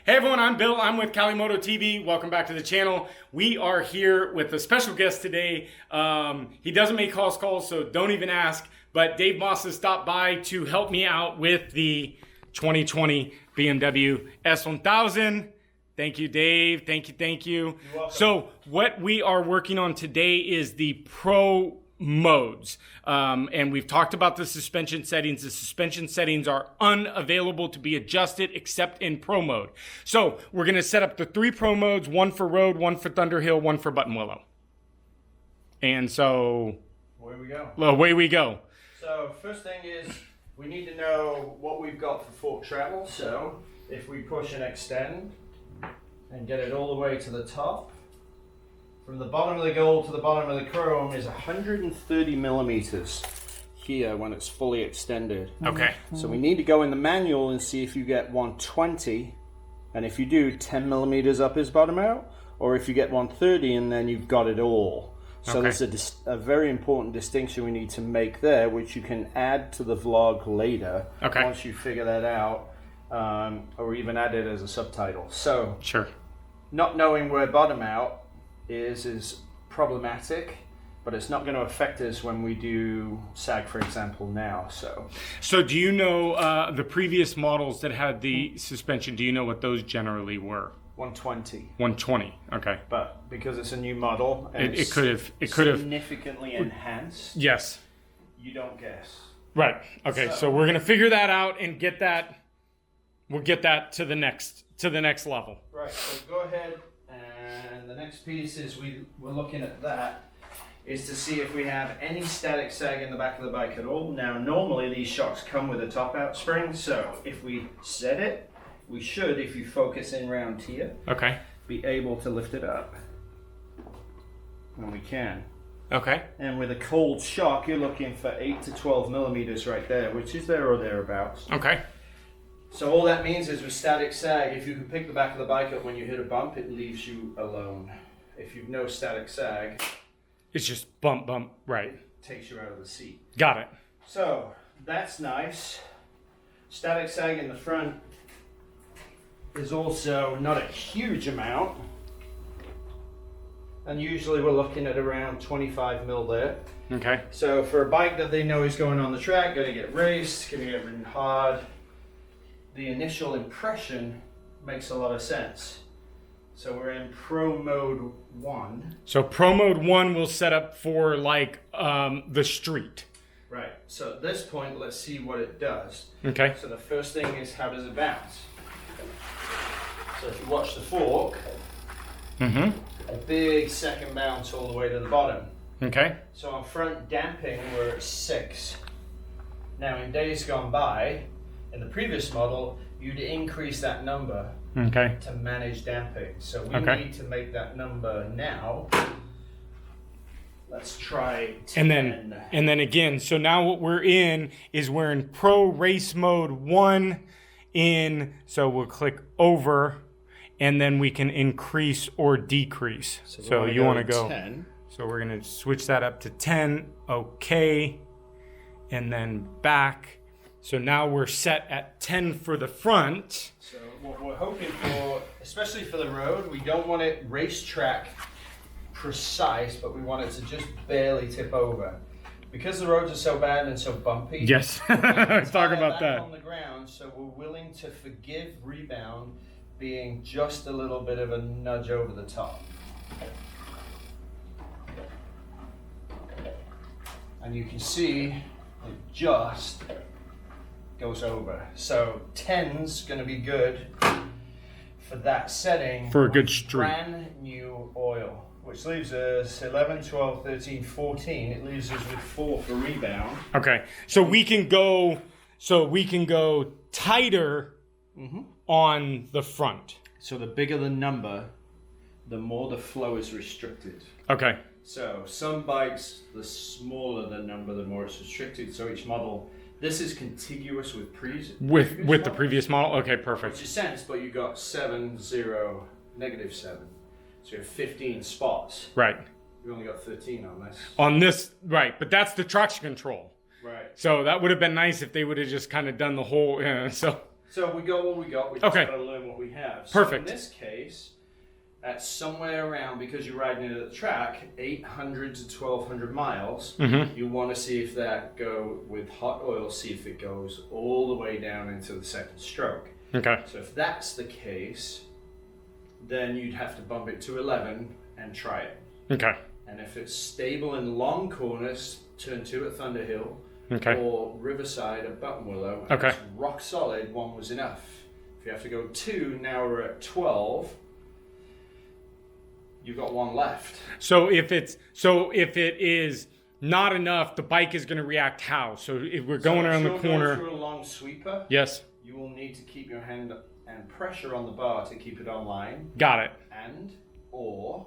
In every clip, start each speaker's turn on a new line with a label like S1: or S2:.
S1: Hey everyone, I'm Bill. I'm with Kalimoto TV. Welcome back to the channel. We are here with a special guest today. He doesn't make calls, so don't even ask. But Dave Moss has stopped by to help me out with the 2020 BMW S1000. Thank you, Dave. Thank you.
S2: You're welcome.
S1: So what we are working on today is the Pro modes. And we've talked about the suspension settings. The suspension settings are unavailable to be adjusted except in Pro mode. So we're going to set up the 3 Pro modes, one for road, one for Thunderhill, one for Button Willow. And so away we go.
S2: So first thing is we need to know what we've got for fork travel. So if we push and extend and get it all the way to the top, from the bottom of the gold to the bottom of the chrome is 130 millimeters here when it's fully extended.
S1: Okay.
S2: So we need to go in the manual and see if you get 120, and if you do, 10 millimeters up is bottom out, or if you get 130 and then you've got it all. So
S1: Okay.
S2: there's a very important distinction we need to make there, which you can add to the vlog later.
S1: Okay.
S2: Once you figure that out, or even add it as a subtitle. So
S1: Sure.
S2: not knowing where bottom out is problematic, but it's not going to affect us when we do sag, for example, now.
S1: So do you know the previous models that had the suspension, do you know what those generally were?
S2: 120.
S1: 120. Okay.
S2: But because it's a new model and
S1: It could have
S2: significantly enhanced,
S1: Yes.
S2: you don't guess.
S1: Right. Okay. So we're gonna figure that out and get that. We'll get that to the next level.
S2: Right. So go ahead, and the next piece is we're looking at that is to see if we have any static sag in the back of the bike at all. Now, normally these shocks come with a top-out spring, so if we set it, we should, if you focus in round here,
S1: Okay.
S2: be able to lift it up. And we can.
S1: Okay.
S2: And with a cold shock, you're looking for 8 to 12 millimeters right there, which is there or thereabouts.
S1: Okay.
S2: So all that means is with static sag, if you can pick the back of the bike up when you hit a bump, it leaves you alone. If you've no static sag,
S1: It's just bump. Right.
S2: it takes you out of the seat.
S1: Got it.
S2: So that's nice. Static sag in the front is also not a huge amount. And usually we're looking at around 25 mil there.
S1: Okay.
S2: So for a bike that they know is going on the track, going to get raced, going to get ridden hard, the initial impression makes a lot of sense. So we're in Pro Mode 1.
S1: So Pro Mode 1 will set up for like the street.
S2: Right. So at this point, let's see what it does.
S1: Okay.
S2: So the first thing is, how does it bounce? So if you watch the fork,
S1: Mm-hmm.
S2: a big second bounce all the way to the bottom.
S1: Okay.
S2: So on front damping, we're at 6. Now in days gone by, in the previous model, you'd increase that number
S1: Okay.
S2: to manage damping. So we
S1: Okay.
S2: need to make that number now. Let's try 10.
S1: And then again, so now what we're in is we're in Pro Race Mode 1 so we'll click over and then we can increase or decrease. So you want to go
S2: 10.
S1: So we're going to switch that up to 10. Okay. And then back. So now we're set at 10 for the front.
S2: So what we're hoping for, especially for the road, we don't want it racetrack precise, but we want it to just barely tip over. Because the roads are so bad and so bumpy.
S1: Yes.
S2: we
S1: Let's talk
S2: tie
S1: about
S2: back
S1: that.
S2: on the ground, so we're willing to forgive rebound being just a little bit of a nudge over the top. And you can see it just goes over. So 10's going to be good for that setting.
S1: For a good
S2: with
S1: street.
S2: Brand new oil, which leaves us 11, 12, 13, 14. It leaves us with 4 for rebound.
S1: Okay. So we can go tighter on the front.
S2: So the bigger the number, the more the flow is restricted.
S1: Okay.
S2: So some bikes, the smaller the number, the more it's restricted. So each model, this is contiguous with
S1: With the previous model? Okay,
S2: which
S1: perfect.
S2: is sense, but you got 7, 0, -7. So you have 15 spots.
S1: Right.
S2: You only got 13 on this.
S1: On this, right, but that's the traction control.
S2: Right.
S1: So that would have been nice if they would have just kind of done the whole, so
S2: So we got what we got. We just got to learn what we have.
S1: Perfect.
S2: So in this case, at somewhere around, because you're riding it at the track, 800 to 1200 miles, you want to see if that go with hot oil, see if it goes all the way down into the second stroke.
S1: Okay.
S2: So if that's the case, then you'd have to bump it to 11 and try it.
S1: Okay.
S2: And if it's stable in long corners, turn 2 at Thunderhill, or Riverside at Buttonwillow, and it's rock solid, 1 was enough. If you have to go 2, now we're at 12. You've got 1 left.
S1: So if it is not enough, the bike is going to react how? So if we're going around the corner,
S2: through a long sweeper,
S1: yes,
S2: you will need to keep your hand and pressure on the bar to keep it online.
S1: Got it.
S2: Or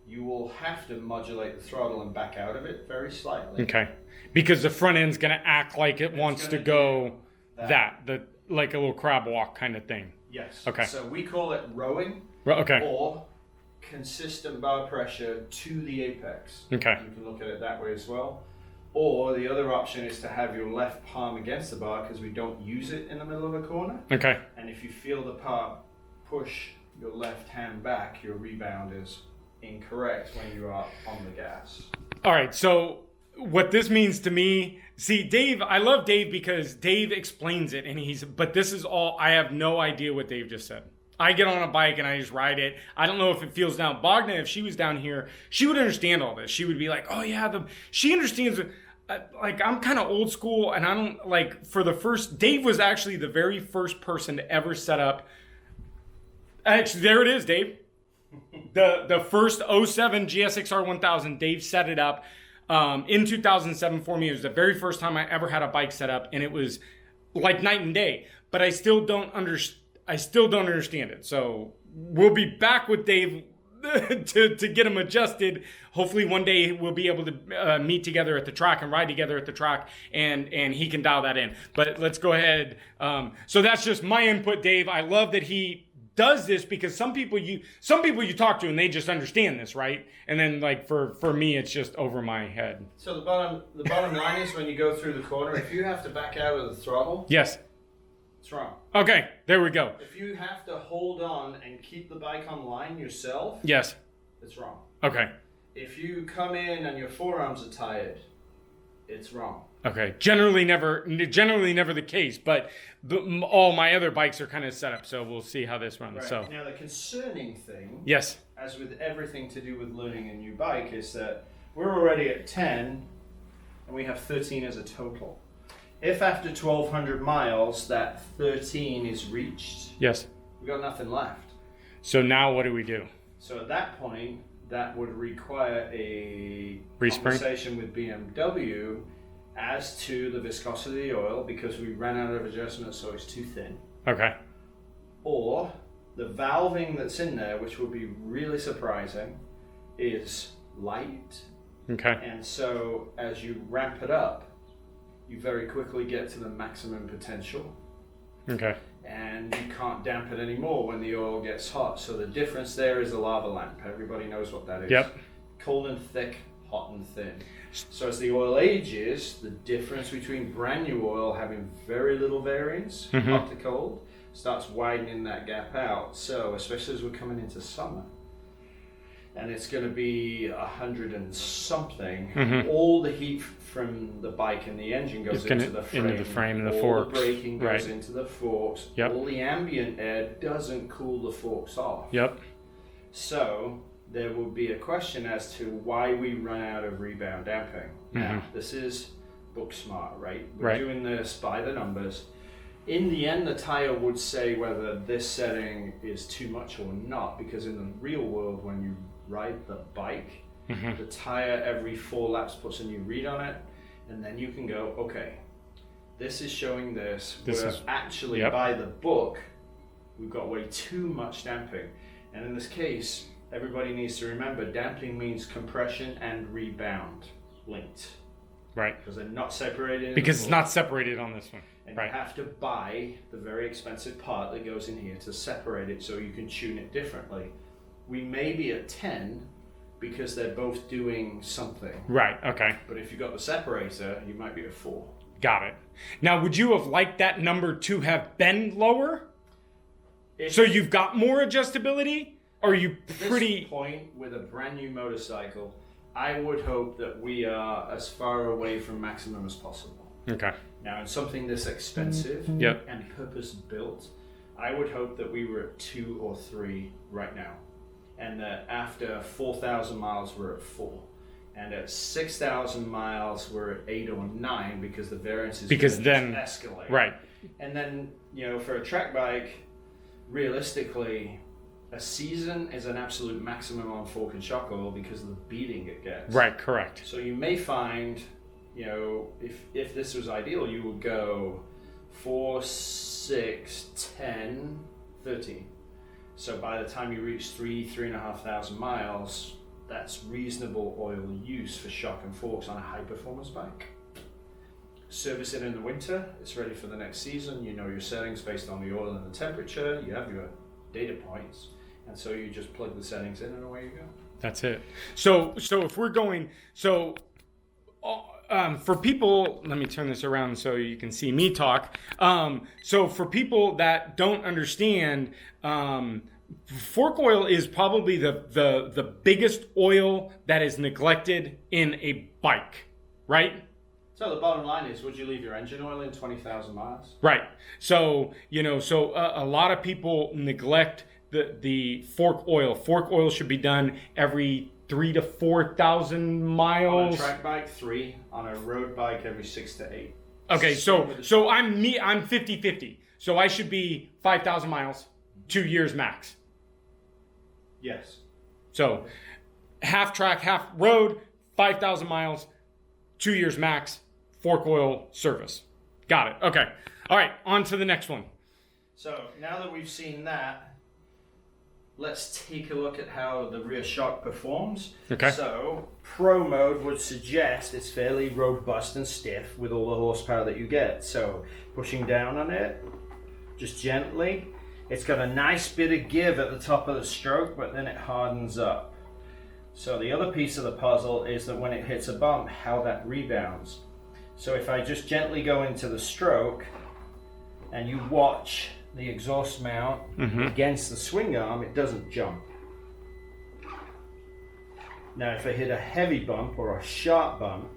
S2: you will have to modulate the throttle and back out of it very slightly.
S1: Okay. Because the front end's going to act like it wants to go like a little crab walk kind of thing.
S2: Yes.
S1: Okay.
S2: So we call it rowing.
S1: Okay.
S2: Or consistent bar pressure to the apex.
S1: Okay.
S2: You can look at it that way as well. Or the other option is to have your left palm against the bar, because we don't use it in the middle of a corner.
S1: Okay.
S2: And if you feel the part push your left hand back, your rebound is incorrect when you are on the gas.
S1: All right. So what this means to me, see, Dave, I love Dave because Dave explains it, but this is all, I have no idea what Dave just said. I get on a bike and I just ride it. I don't know if it feels down. Bogna, if she was down here, she would understand all this. She would be like, oh yeah, she understands. Like, I'm kind of old school, and I don't, like, Dave was actually the very first person to ever set up. Actually, there it is, Dave. The first 07 GSX-R 1000, Dave set it up in 2007 for me. It was the very first time I ever had a bike set up, and it was like night and day. But I still don't understand it. So we'll be back with Dave to get him adjusted. Hopefully one day we'll be able to meet together at the track and ride together at the track, and he can dial that in. But let's go ahead. So that's just my input, Dave. I love that he does this, because some people you talk to and they just understand this, right? And then, like, for me, it's just over my head.
S2: So the bottom line is, when you go through the corner, if you have to back out of the throttle,
S1: yes,
S2: it's wrong.
S1: Okay, there we go.
S2: If you have to hold on and keep the bike on line yourself,
S1: yes,
S2: it's wrong.
S1: Okay.
S2: If you come in and your forearms are tired, it's wrong.
S1: Okay. Generally never the case, but all my other bikes are kind of set up, so we'll see how this runs.
S2: Right.
S1: So
S2: now the concerning thing,
S1: yes,
S2: as with everything to do with learning a new bike, is that we're already at 10 and we have 13 as a total. If after 1200 miles that 13 is reached,
S1: yes,
S2: we've got nothing left.
S1: So now what do we do?
S2: So at that point, that would require a
S1: Respring?
S2: conversation with BMW as to the viscosity of the oil, because we ran out of adjustment, so it's too thin.
S1: Okay.
S2: Or the valving that's in there, which would be really surprising, is light.
S1: Okay.
S2: And so as you ramp it up, you very quickly get to the maximum potential.
S1: Okay.
S2: And you can't damp it anymore when the oil gets hot. So the difference there is the lava lamp. Everybody knows what that is.
S1: Yep.
S2: Cold and thick, hot and thin. So as the oil ages, the difference between brand new oil having very little variance, hot to cold, starts widening that gap out. So especially as we're coming into summer, and it's going to be 100 and something, all the heat from the bike and the engine goes into the frame.
S1: And the
S2: all
S1: forks.
S2: the braking goes
S1: Right.
S2: into the forks.
S1: Yep.
S2: All the ambient air doesn't cool the forks off.
S1: Yep.
S2: So there will be a question as to why we run out of rebound damping. Now, this is book smart, right? We're doing this by the numbers. In the end, the tire would say whether this setting is too much or not, because in the real world, when you ride the bike, the tire every 4 laps puts a new read on it, and then you can go, okay, this is showing this. We're actually, by the book, we've got way too much damping. And in this case, everybody needs to remember, damping means compression and rebound linked.
S1: Right.
S2: Because they're not separated.
S1: Because it's not separated on this one.
S2: And you have to buy the very expensive part that goes in here to separate it so you can tune it differently. We may be at 10 because they're both doing something.
S1: Right, okay.
S2: But if you've got the separator, you might be at 4.
S1: Got it. Now, would you have liked that number to have been lower?
S2: If
S1: So you've got more adjustability? Or are you
S2: at
S1: pretty...
S2: this point with a brand new motorcycle, I would hope that we are as far away from maximum as possible.
S1: Okay.
S2: Now, in something this expensive
S1: Yep.
S2: and purpose-built, I would hope that we were at 2 or 3 right now. And that after 4,000 miles, we're at 4. And at 6,000 miles, we're at 8 or 9 because the variance is
S1: Because
S2: gonna
S1: then...
S2: just escalate.
S1: Right.
S2: And then, you know, for a track bike, realistically, a season is an absolute maximum on fork and shock oil because of the beating it gets.
S1: Right, correct.
S2: So you may find, you know, if this was ideal, you would go 4, 6, 10, 13. So by the time you reach 3,500 miles, that's reasonable oil use for shock and forks on a high performance bike. Service it in the winter, it's ready for the next season. You know your settings based on the oil and the temperature. You have your data points. And so you just plug the settings in and away you go.
S1: That's it. So if we're going, for people, let me turn this around so you can see me talk. So for people that don't understand, fork oil is probably the biggest oil that is neglected in a bike, right?
S2: So the bottom line is, would you leave your engine oil in 20,000 miles?
S1: Right. So, you know, a lot of people neglect the fork oil. Fork oil should be done every 3,000 to 4,000 miles.
S2: On a track bike, 3. On a road bike, every 6 to 8.
S1: Okay, so I'm 50-50. So I should be 5,000 miles, 2 years max.
S2: Yes.
S1: So half track, half road, 5,000 miles, 2 years max, fork oil service. Got it. Okay. All right, on to the next one.
S2: So now that we've seen that, let's take a look at how the rear shock performs.
S1: Okay.
S2: So Pro mode would suggest it's fairly robust and stiff with all the horsepower that you get. So pushing down on it, just gently. It's got a nice bit of give at the top of the stroke, but then it hardens up. So the other piece of the puzzle is that when it hits a bump, how that rebounds. So if I just gently go into the stroke and you watch the exhaust mount against the swing arm, it doesn't jump. Now if I hit a heavy bump or a sharp bump,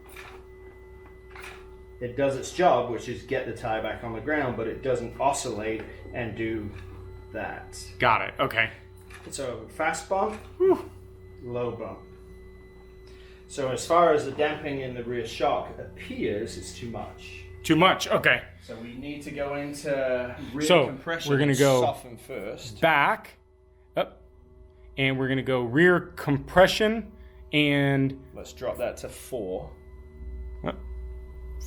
S2: it does its job, which is get the tire back on the ground, but it doesn't oscillate and do that.
S1: Got it. Okay.
S2: So fast bump, low bump. So as far as the damping in the rear shock appears, it's too much.
S1: Too much. Okay.
S2: So we need to go into rear
S1: So
S2: compression.
S1: we're gonna
S2: and
S1: go
S2: soften first.
S1: Back, up, and we're gonna go rear compression and
S2: Let's drop that to 4.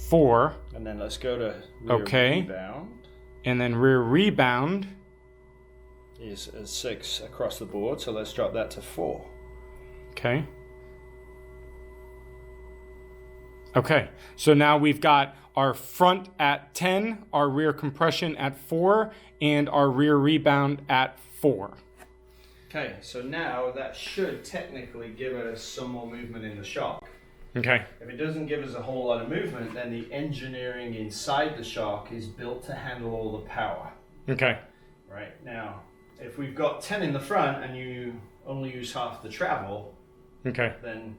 S1: 4,
S2: And then let's go to rear rebound.
S1: and then rear rebound.
S2: Is a 6 across the board, so let's drop that to 4.
S1: Okay. Okay, so now we've got our front at 10, our rear compression at 4, and our rear rebound at 4.
S2: Okay, so now that should technically give us some more movement in the shock.
S1: Okay.
S2: If it doesn't give us a whole lot of movement, then the engineering inside the shock is built to handle all the power.
S1: Okay.
S2: Right, now, if we've got 10 in the front and you only use half the travel,
S1: Okay.
S2: then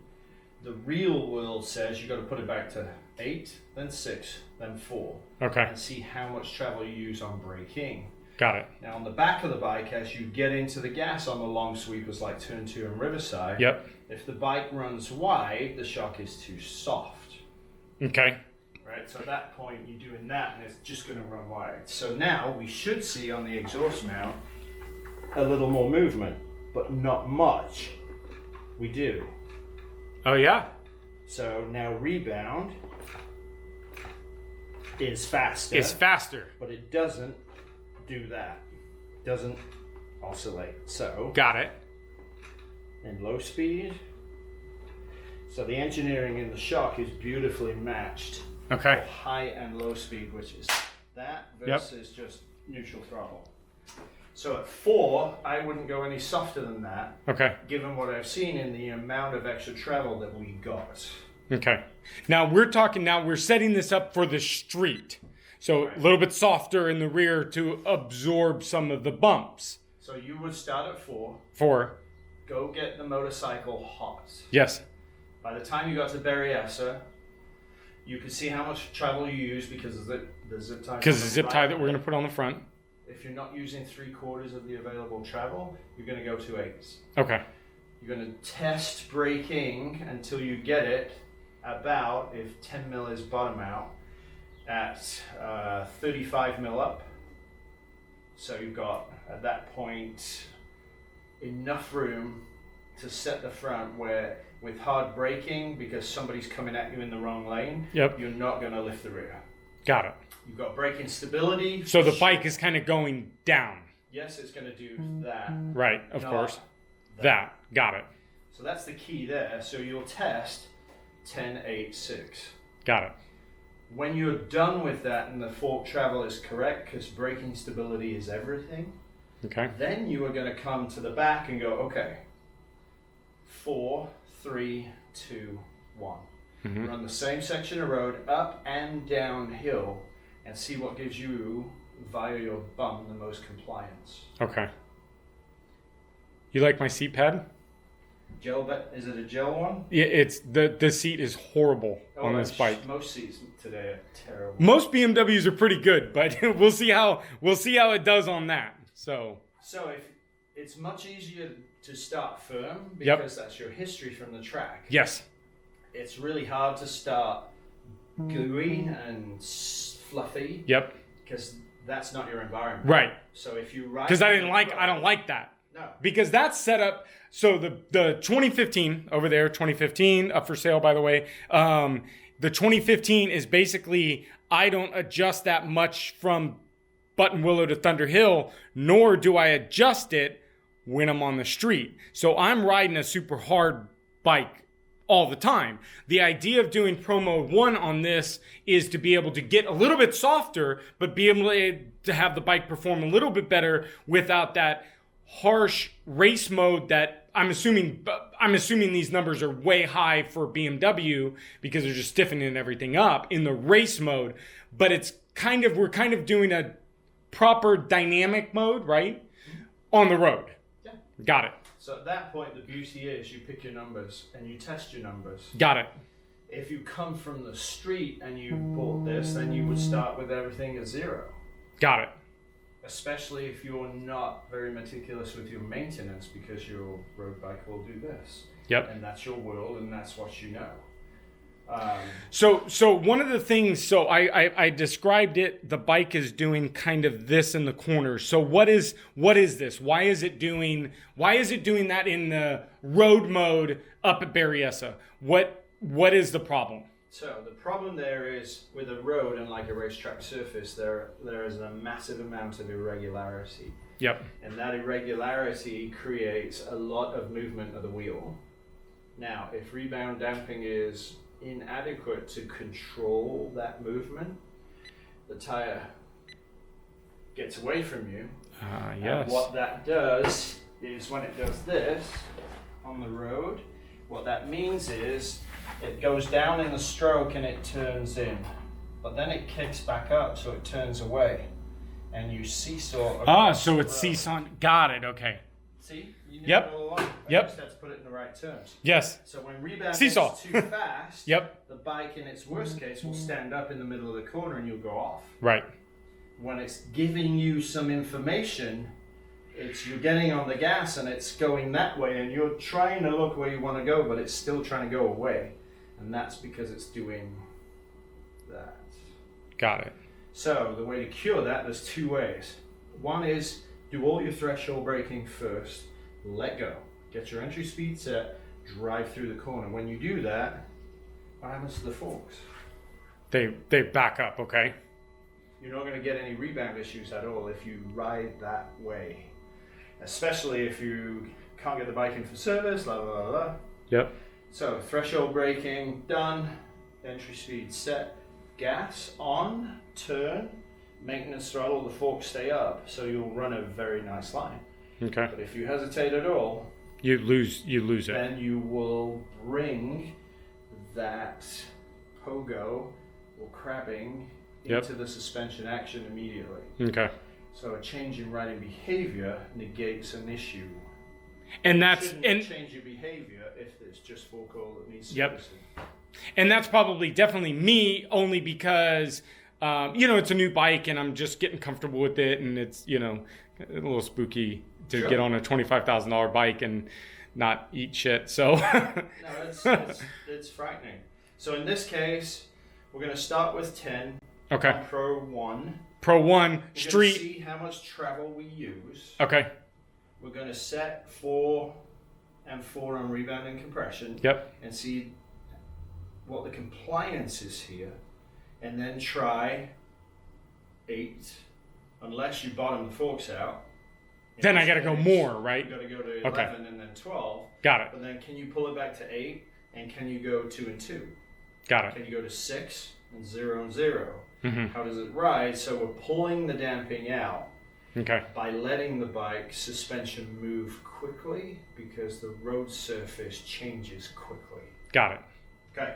S2: the real world says you've got to put it back to 8, then 6, then 4.
S1: Okay.
S2: And see how much travel you use on braking.
S1: Got it.
S2: Now on the back of the bike, as you get into the gas on the long sweepers like Turn 2 and Riverside,
S1: Yep.
S2: if the bike runs wide, the shock is too soft.
S1: Okay.
S2: Right, so at that point you're doing that and it's just going to run wide. So now we should see on the exhaust mount a little more movement, but not much. We do.
S1: Oh, yeah?
S2: So now rebound is faster.
S1: It's faster.
S2: But it doesn't do that. Doesn't oscillate. So
S1: Got it.
S2: in low speed. So the engineering in the shock is beautifully matched
S1: Okay.
S2: for high and low speed, which is that versus just neutral throttle. So at 4, I wouldn't go any softer than that,
S1: Okay.
S2: given what I've seen in the amount of extra travel that we got.
S1: Okay. Now we're setting this up for the street. So a little bit softer in the rear to absorb some of the bumps.
S2: So you would start at 4.
S1: 4.
S2: Go get the motorcycle hot.
S1: Yes.
S2: By the time you got to Berryessa, you could see how much travel you use because of the zip tie.
S1: Because the zip tie that we're going to put on the front.
S2: If you're not using 3/4 of the available travel, you're going to go 2/8.
S1: Okay.
S2: You're going to test braking until you get it about, if 10 mil is bottom out, at 35 mil up. So you've got, at that point, enough room to set the front where, with hard braking, because somebody's coming at you in the wrong lane,
S1: Yep.
S2: you're not going to lift the rear.
S1: Got it.
S2: You've got braking stability.
S1: So the bike is kind of going down.
S2: Yes, it's going to do that.
S1: Right, of
S2: not
S1: course. That. Got it.
S2: So that's the key there. So you'll test 10, 8, 6.
S1: Got it.
S2: When you're done with that and the fork travel is correct, because braking stability is everything,
S1: Okay.
S2: then you are going to come to the back and go, okay, 4, 3, 2, 1.
S1: Mm-hmm.
S2: Run the same section of road up and downhill and see what gives you, via your bum, the most compliance.
S1: Okay. You like my seat pad?
S2: Gel, is it a gel one?
S1: Yeah, it's the seat is horrible on this bike.
S2: Most seats today are terrible.
S1: Most BMWs are pretty good, but we'll see how it does on that. So
S2: if it's much easier to start firm because that's your history from the track.
S1: Yes.
S2: It's really hard to start gooey and fluffy.
S1: Yep.
S2: Because that's not your environment.
S1: Right.
S2: So if you ride,
S1: Because I don't like that.
S2: No.
S1: Because that's set up. So the 2015 over there, 2015 up for sale, by the way. The 2015 is basically, I don't adjust that much from Button Willow to Thunder Hill, nor do I adjust it when I'm on the street. So I'm riding a super hard bike all the time. The idea of doing Pro Mode 1 on this is to be able to get a little bit softer, but be able to have the bike perform a little bit better without that harsh race mode that I'm assuming these numbers are way high for BMW because they're just stiffening everything up in the race mode. But we're kind of doing a proper dynamic mode, right? On the road.
S2: Yeah.
S1: Got it.
S2: So at that point, the beauty is you pick your numbers and you test your numbers.
S1: Got it.
S2: If you come from the street and you bought this, then you would start with everything at 0.
S1: Got it.
S2: Especially if you're not very meticulous with your maintenance, because your road bike will do this.
S1: Yep.
S2: And that's your world, and that's what you know.
S1: So one of the things, I described it, the bike is doing kind of this in the corner. So what is this? Why is it doing that in the road mode up at Berryessa? What is the problem?
S2: So the problem there is with a road and like a racetrack surface, there is a massive amount of irregularity.
S1: Yep.
S2: And that irregularity creates a lot of movement of the wheel. Now, if rebound damping is inadequate to control that movement, the tire gets away from you.
S1: Yes.
S2: And what that does is when it does this on the road, what that means is it goes down in the stroke and it turns in, but then it kicks back up, so it turns away, and you seesaw.
S1: So it's seesaw. Got it. Okay.
S2: See? You knew
S1: Yep.
S2: it all along. I
S1: Yep.
S2: just had to put it in the right terms.
S1: Yes.
S2: So when rebound
S1: Seesaw.
S2: is too fast,
S1: Yep.
S2: the bike in its worst case will stand up in the middle of the corner and you'll go off.
S1: Right.
S2: When it's giving you some information, you're getting on the gas and it's going that way, and you're trying to look where you want to go, but it's still trying to go away. And that's because it's doing that.
S1: Got it.
S2: So the way to cure that, there's 2 ways. One is do all your threshold braking first, let go. Get your entry speed set, drive through the corner. When you do that, what happens to the forks?
S1: They back up, okay?
S2: You're not going to get any rebound issues at all if you ride that way. Especially if you can't get the bike in for service, blah, blah, blah, blah.
S1: Yep.
S2: So threshold braking done, entry speed set, gas on, turn, maintenance throttle, the forks stay up, so you'll run a very nice line.
S1: Okay.
S2: But if you hesitate at all,
S1: You lose it.
S2: then you will bring that pogo or crabbing into the suspension action immediately.
S1: Okay.
S2: So a change in riding behavior negates an issue.
S1: And that's
S2: change your behavior if it's just fork oil that needs servicing.
S1: And that's probably definitely me, only because it's a new bike and I'm just getting comfortable with it, and it's a little spooky to get on a $25,000 bike and not eat shit. So
S2: no, it's frightening. So in this case, we're going to start with 10.
S1: Okay.
S2: On Pro 1.
S1: Pro 1
S2: We're
S1: street.
S2: See how much travel we use.
S1: Okay.
S2: We're going to set 4 and 4 on rebound and compression.
S1: Yep.
S2: And see what the compliance is here, and then try 8, unless you bottom the forks out.
S1: Then I got to go more, right?
S2: You got to go to 11 and then 12.
S1: Got it.
S2: But then can you pull it back to 8, and can you go 2 and 2?
S1: Got it.
S2: Can you go to 6 and 0 and 0?
S1: Mm-hmm.
S2: How does it ride? So we're pulling the damping out.
S1: Okay.
S2: By letting the bike suspension move quickly, because the road surface changes quickly.
S1: Got it.
S2: Okay.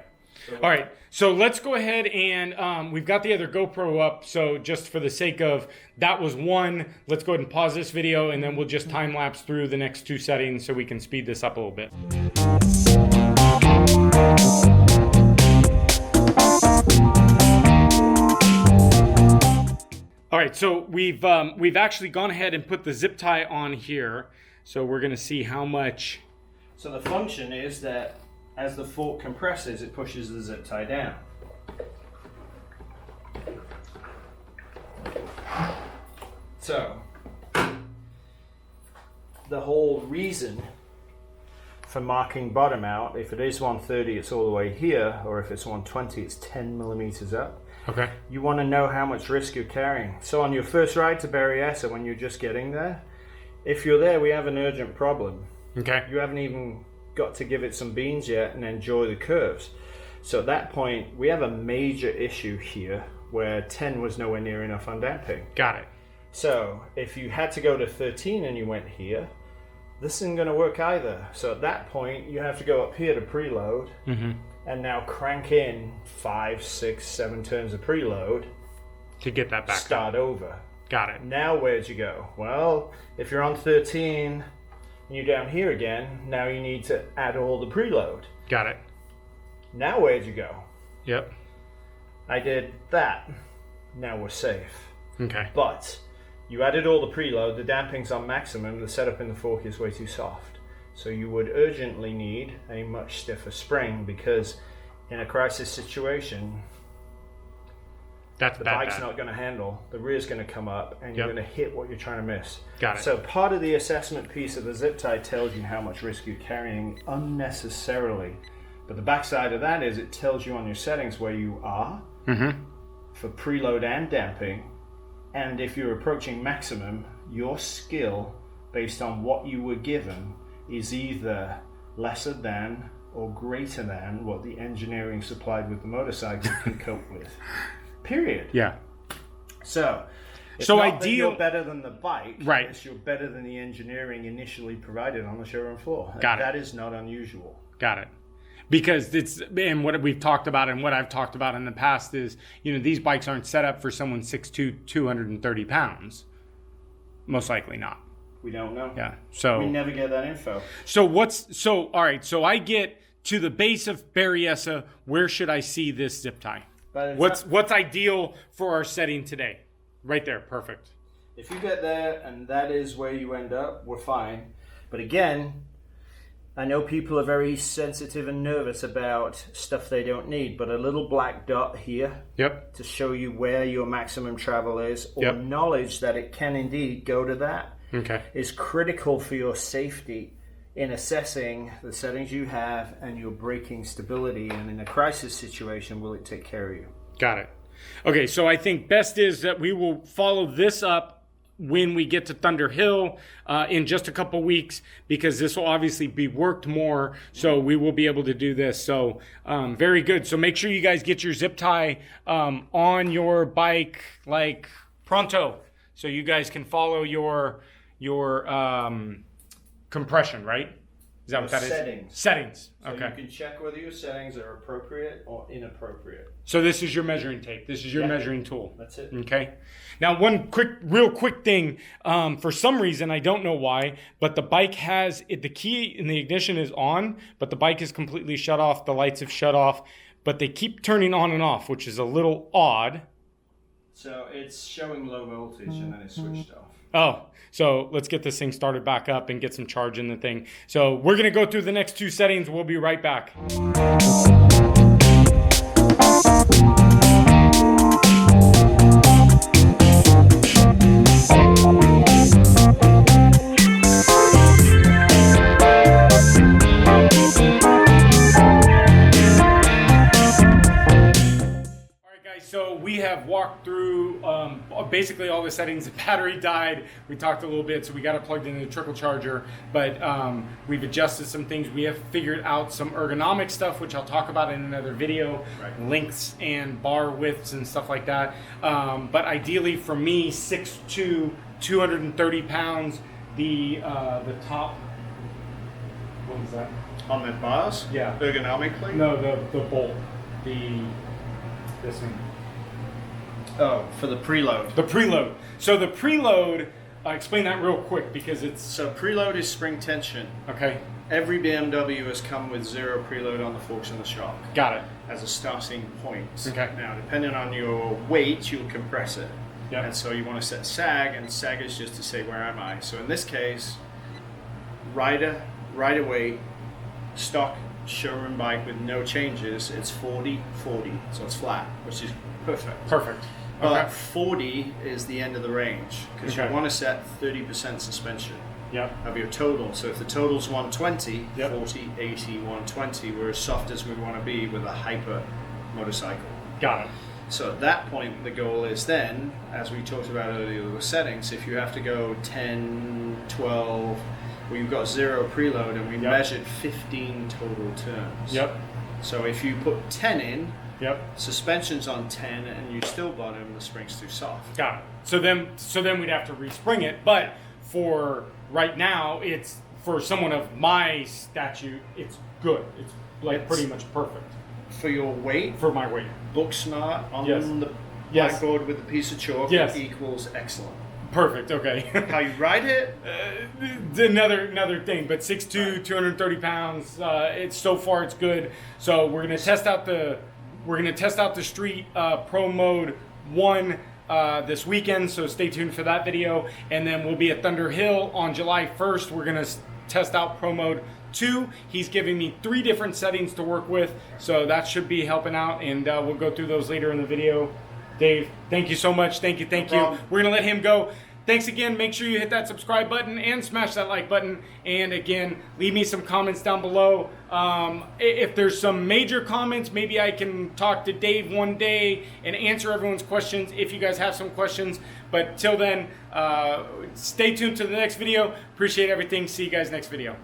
S2: So
S1: all right. So let's go ahead and we've got the other GoPro up. So just for the sake of that was 1, let's go ahead and pause this video, and then we'll just time lapse through the next 2 settings so we can speed this up a little bit. All right, so we've actually gone ahead and put the zip tie on here. So we're going to see how much.
S2: So the function is that as the fork compresses, it pushes the zip tie down. So the whole reason for marking bottom out, if it is 130, it's all the way here, or if it's 120, it's 10 millimeters up.
S1: Okay.
S2: You want to know how much risk you're carrying. So on your first ride to Berryessa, when you're just getting there, if you're there, we have an urgent problem.
S1: Okay.
S2: You haven't even got to give it some beans yet and enjoy the curves. So at that point, we have a major issue here where 10 was nowhere near enough on damping.
S1: Got it.
S2: So if you had to go to 13 and you went here, this isn't going to work either. So at that point, you have to go up here to preload.
S1: Mm-hmm.
S2: And now crank in 5, 6, 7 turns of preload
S1: to get that back.
S2: Start over.
S1: Got it.
S2: Now where'd you go? Well, if you're on 13 and you're down here again, now you need to add all the preload.
S1: Got it.
S2: Now where'd you go?
S1: Yep.
S2: I did that. Now we're safe.
S1: Okay.
S2: But you added all the preload, the damping's on maximum, the setup in the fork is way too soft. So you would urgently need a much stiffer spring, because in a crisis situation,
S1: the
S2: bike's not going to handle, the rear's going to come up, and you're going to hit what you're trying to miss.
S1: Got it.
S2: So part of the assessment piece of the zip tie tells you how much risk you're carrying unnecessarily. But the backside of that is it tells you on your settings where you are for preload and damping. And if you're approaching maximum, your skill based on what you were given is either lesser than or greater than what the engineering supplied with the motorcycle can cope with. Period.
S1: Yeah.
S2: So it's
S1: so
S2: not
S1: ideal.
S2: That you're better than the bike.
S1: Right.
S2: It's you're better than the engineering initially provided on the showroom floor.
S1: Got it.
S2: That is not unusual.
S1: Got it. Because it's, and what we've talked about and what I've talked about in the past is, these bikes aren't set up for someone 6'2", 230 pounds. Most likely not.
S2: We don't know.
S1: Yeah. So
S2: we never get that info.
S1: All right. So I get to the base of Berryessa. Where should I see this zip tie? What's ideal for our setting today? Right there. Perfect.
S2: If you get there and that is where you end up, we're fine. But again, I know people are very sensitive and nervous about stuff they don't need, but a little black dot here to show you where your maximum travel is, or knowledge that it can indeed go to that, is critical for your safety in assessing the settings you have and your braking stability. And in a crisis situation, will it take care of you?
S1: Got it. Okay, so I think best is that we will follow this up when we get to Thunder Hill in just a couple weeks, because this will obviously be worked more, so we will be able to do this. So very good. So make sure you guys get your zip tie on your bike like pronto, so you guys can follow your compression, right? Is that what that is?
S2: Settings.
S1: Settings.
S2: So
S1: Okay.
S2: you can check whether your settings are appropriate or inappropriate.
S1: So this is your measuring tape. This is your
S2: Yeah.
S1: measuring tool.
S2: That's it.
S1: Okay. Now, one real quick thing. For some reason, I don't know why, but the bike has the key in the ignition is on, but the bike is completely shut off. The lights have shut off, but they keep turning on and off, which is a little odd.
S2: So it's showing low voltage and then it's switched off.
S1: Oh, so let's get this thing started back up and get some charge in the thing. So we're going to go through the next two settings. We'll be right back. So we have walked through basically all the settings. The battery died. We talked a little bit, so we got it plugged into the trickle charger. But we've adjusted some things. We have figured out some ergonomic stuff, which I'll talk about in another video.
S2: Right.
S1: Lengths and bar widths and stuff like that. But ideally, for me, 6'2", 230 pounds. The top. What is that?
S2: On the bars?
S1: Yeah.
S2: Ergonomically?
S1: No, the bolt. This one.
S2: Oh, for the preload.
S1: The preload. So the preload, explain that real quick because it's...
S2: So preload is spring tension.
S1: Okay,
S2: Every BMW has come with zero preload on the forks and the shock
S1: got it.
S2: as a starting point.
S1: Okay.
S2: Now, depending on your weight, you'll compress it.
S1: Yep.
S2: And so you want to set sag, and sag is just to say, where am I? So in this case, rider weight, stock showroom bike with no changes, it's 40, 40. So it's flat, which is perfect.
S1: Perfect.
S2: But
S1: Okay.
S2: 40 is the end of the range because
S1: Okay.
S2: you want to set 30% suspension
S1: Yep.
S2: of your total. So if the total's 120,
S1: Yep.
S2: 40, 80, 120, we're as soft as we want to be with a hyper motorcycle.
S1: Got it.
S2: So at that point, the goal is then, as we talked about earlier with settings, if you have to go 10, 12, well, you've got zero preload and we
S1: Yep.
S2: measured 15 total turns.
S1: Yep.
S2: So if you put 10 in,
S1: Yep.
S2: suspension's on 10 and you still bottom, the spring's too soft.
S1: Got it. So then we'd have to respring it. But for right now, it's for someone of my statute, it's good. It's like
S2: It's-
S1: pretty much perfect
S2: For your weight,
S1: for my weight.
S2: book smart on
S1: Yes.
S2: the
S1: Yes.
S2: blackboard with a piece of chalk
S1: Yes.
S2: equals excellent.
S1: Perfect. Okay.
S2: How you ride it,
S1: another thing, but 6'2",
S2: Right.
S1: 230 pounds. It's so far it's good. So we're gonna test out the Street Pro Mode 1 this weekend. So stay tuned for that video, and then we'll be at Thunder Hill on July 1st. We're gonna test out Pro Mode 2. He's giving me 3 different settings to work with, so that should be helping out, and we'll go through those later in the video. Dave, thank you so much. Thank you.
S2: No problem.
S1: We're gonna let him go. Thanks again. Make sure you hit that subscribe button and smash that like button. And again, leave me some comments down below. If there's some major comments, maybe I can talk to Dave one day and answer everyone's questions if you guys have some questions. But till then, stay tuned to the next video. Appreciate everything. See you guys next video.